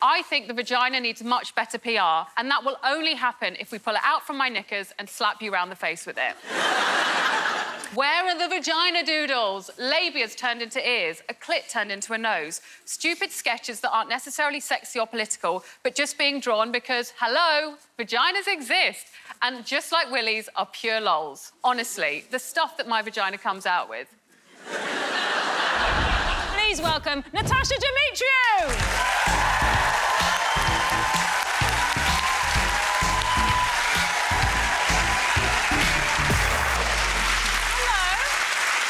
I think the vagina needs much better PR, and that will only happen if we pull it out from my knickers and slap you around the face with it. Where are the vagina doodles? Labias turned into ears, a clit turned into a nose, stupid sketches that aren't necessarily sexy or political, but just being drawn because, hello, vaginas exist, and just like willies are pure lols. Honestly, the stuff that my vagina comes out with. Please welcome Natasia Demetriou!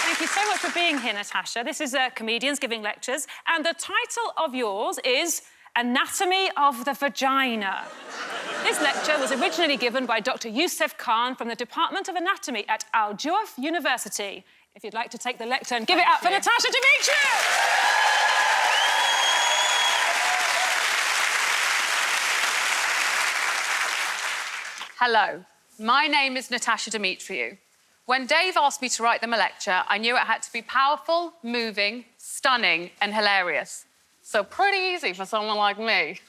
Thank you so much for being here, Natasha. This is Comedians Giving Lectures, and the title of yours is Anatomy of the Vagina. This lecture was originally given by Dr. 𝗬𝗂𝗯𝘀𝗰 from the Department of Anatomy at 𝗦𝗂𝗯𝘀𝗰 University. If you'd like to take the lecture and give it up for Natasia Demetriou! Hello, my name is Natasia Demetriou. When Dave asked me to write them a lecture, I knew it had to be powerful, moving, stunning, and hilarious. So pretty easy for someone like me.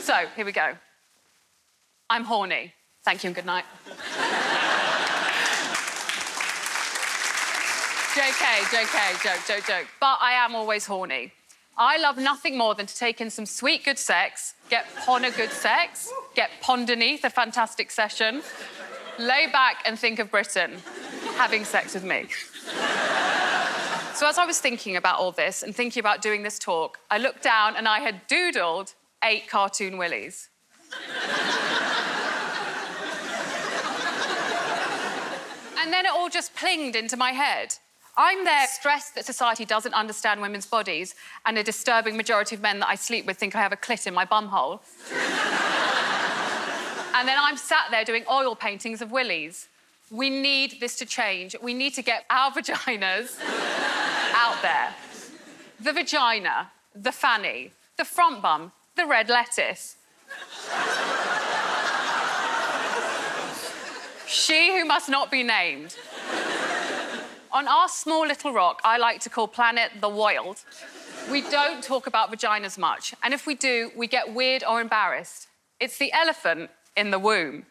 So, here we go. I'm horny. Thank you and good night. JK, joke. But I am always horny. I love nothing more than to take in some sweet, good sex, get pon a good sex, get ponderneath a fantastic session, lay back and think of Britain having sex with me. So as I was thinking about all this and thinking about doing this talk, I looked down and I had doodled 8 cartoon willies. And then it all just plinged into my head. I'm there stressed that society doesn't understand women's bodies and a disturbing majority of men that I sleep with think I have a clit in my bumhole. And then I'm sat there doing oil paintings of willies. We need this to change. We need to get our vaginas out there. The vagina, the fanny, the front bum, the red lettuce. She who must not be named. On our small little rock, I like to call planet the Wild, we don't talk about vaginas much. And if we do, we get weird or embarrassed. It's the elephant in the womb.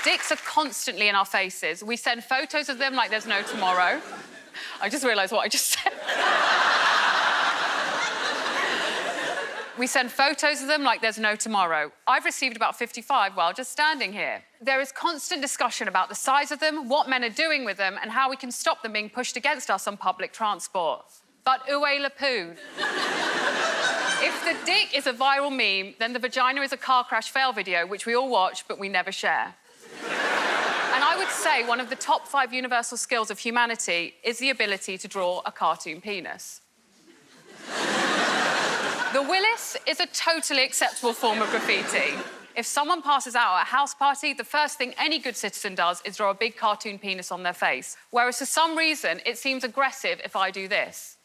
Dicks are constantly in our faces. We send photos of them like there's no tomorrow. I just realised what I just said. We send photos of them like there's no tomorrow. I've received about 55 while just standing here. There is constant discussion about the size of them, what men are doing with them, and how we can stop them being pushed against us on public transport. But 𝗰𝗵𝗆𝗯𝗲. If the dick is a viral meme, then the vagina is a car crash fail video, which we all watch, but we never share. And I would say one of the top 5 universal skills of humanity is the ability to draw a cartoon penis. The 𝗰𝗵𝗆𝗃 is a totally acceptable form of graffiti. If someone passes out at a house party, the first thing any good citizen does is draw a big cartoon penis on their face. Whereas for some reason, it seems aggressive if I do this.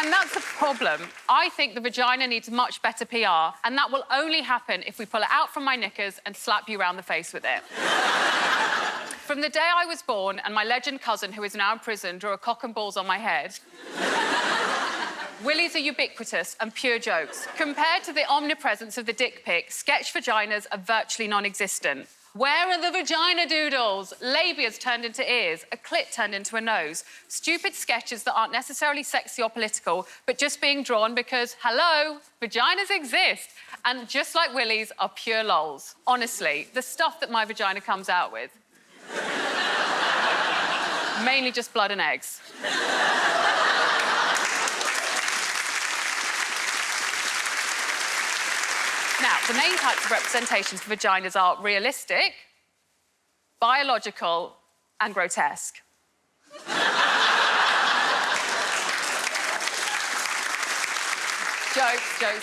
And that's the problem. I think the vagina needs much better PR, and that will only happen if we pull it out from my knickers and slap you around the face with it. From the day I was born and my legend cousin, who is now in prison, drew a cock and balls on my head, willies are ubiquitous and pure jokes. Compared to the omnipresence of the dick pic, sketch vaginas are virtually non-existent. Where are the vagina doodles? Labias turned into ears, a clit turned into a nose, stupid sketches that aren't necessarily sexy or political, but just being drawn because, hello, vaginas exist, and just like willies are pure lols. Honestly, the stuff that my vagina comes out with. Mainly just blood and eggs. Now, the main types of representations for vaginas are realistic, biological, and grotesque.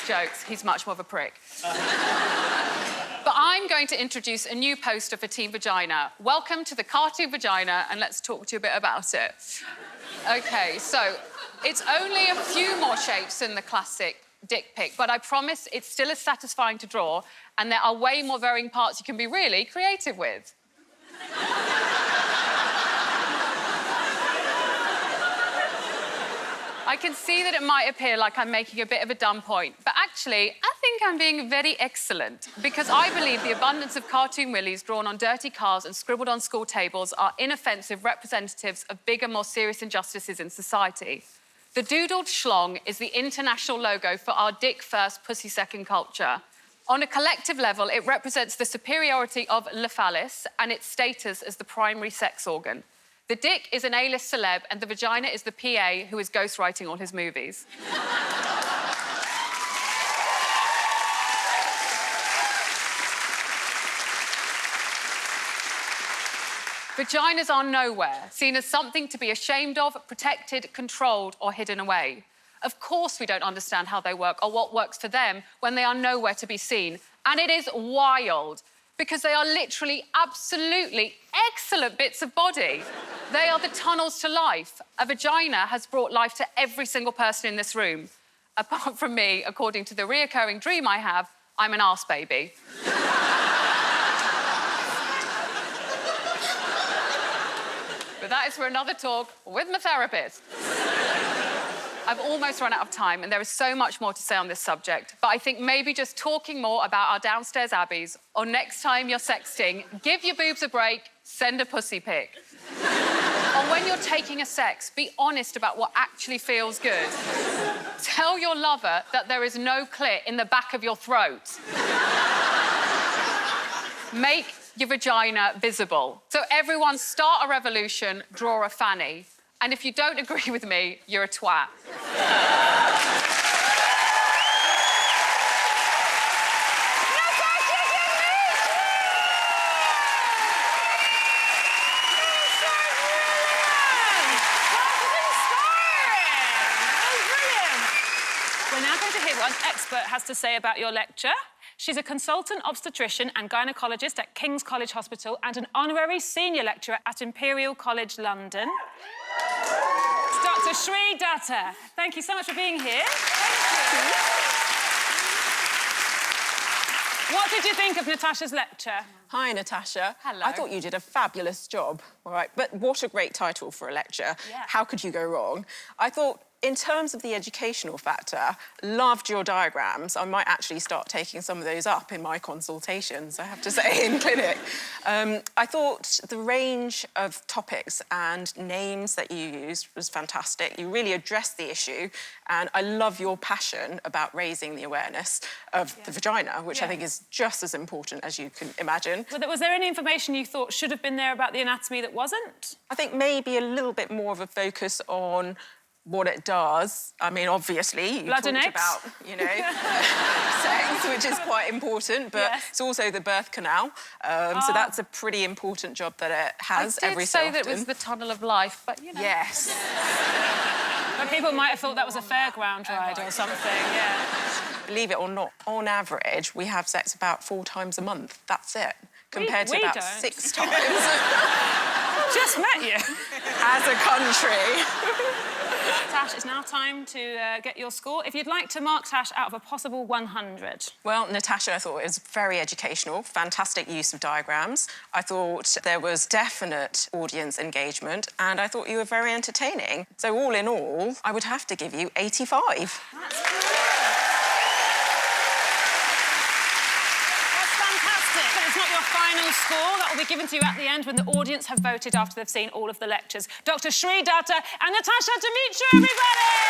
Jokes. He's much more of a prick. But I'm I'm going to introduce a new poster for Team Vagina. Welcome to the cartoon Vagina, and let's talk to you a bit about it. OK, so it's only a few more shapes than the classic dick pic, but I promise it's still as satisfying to draw, and there are way more varying parts you can be really creative with. I can see that it might appear like I'm making a bit of a dumb point, but actually, I think I'm being very excellent, because I believe the abundance of cartoon willies drawn on dirty cars and scribbled on school tables are inoffensive representatives of bigger, more serious injustices in society. The doodled schlong is the international logo for our dick first, pussy second culture. On a collective level, it represents the superiority of 𝗬𝗵𝗵𝗲 and its status as the primary sex organ. The dick is an A-list celeb, and the vagina is the PA who is ghostwriting all his movies. Vaginas are nowhere, seen as something to be ashamed of, protected, controlled, or hidden away. Of course we don't understand how they work or what works for them when they are nowhere to be seen. And it is wild, because they are literally absolutely excellent bits of body. They are the tunnels to life. A vagina has brought life to every single person in this room. Apart from me, according to the reoccurring dream I have, I'm an arse baby. But that is for another talk with my therapist. I've almost run out of time, and there is so much more to say on this subject, but I think maybe just talking more about our downstairs abbeys, or next time you're sexting, give your boobs a break, send a pussy pic. Or when you're taking a sex, be honest about what actually feels good. Tell your lover that there is no clit in the back of your throat. Make your vagina visible. So everyone start a revolution, draw a fanny. And if you don't agree with me, you're a twat. We're now going to hear what an expert has to say about your lecture. She's a consultant obstetrician and gynaecologist at King's College Hospital and an honorary senior lecturer at Imperial College London. It's Dr. Shree Datta. Thank you so much for being here. Thank you. What did you think of Natasia's lecture? Hi, Natasha. Hello. I thought you did a fabulous job, all right? But what a great title for a lecture. Yeah. How could you go wrong? I thought, in terms of the educational factor, loved your diagrams. I might actually start taking some of those up in my consultations, I have to say, in clinic. I thought the range of topics and names that you used was fantastic. You really addressed the issue, and I love your passion about raising the awareness of the vagina, which I think is just as important as you can imagine. Was there any information you thought should have been there about the anatomy that wasn't? I think maybe a little bit more of a focus on what it does. I mean, obviously, you Blood and talked eggs. about, you know, sex, which is quite important, but it's also the birth canal. So that's a pretty important job that it has every so often. I did say that it was the tunnel of life, but, you know. Yes. But people might have thought that was a fairground ride or something, yeah. Believe it or not, on average, we have sex about 4 times a month. That's it. Compared to about don't. 6 times. Just met you. As a country. Tash, it's now time to get your score. If you'd like to mark Tash out of a possible 100. Well, Natasha, I thought it was very educational, fantastic use of diagrams. I thought there was definite audience engagement, and I thought you were very entertaining. So all in all, I would have to give you 85. That's fantastic. But it's not your final score. That will be given to you at the end when the audience have voted after they've seen all of the lectures. Dr. Shree Datta and Natasia Demetriou, everybody!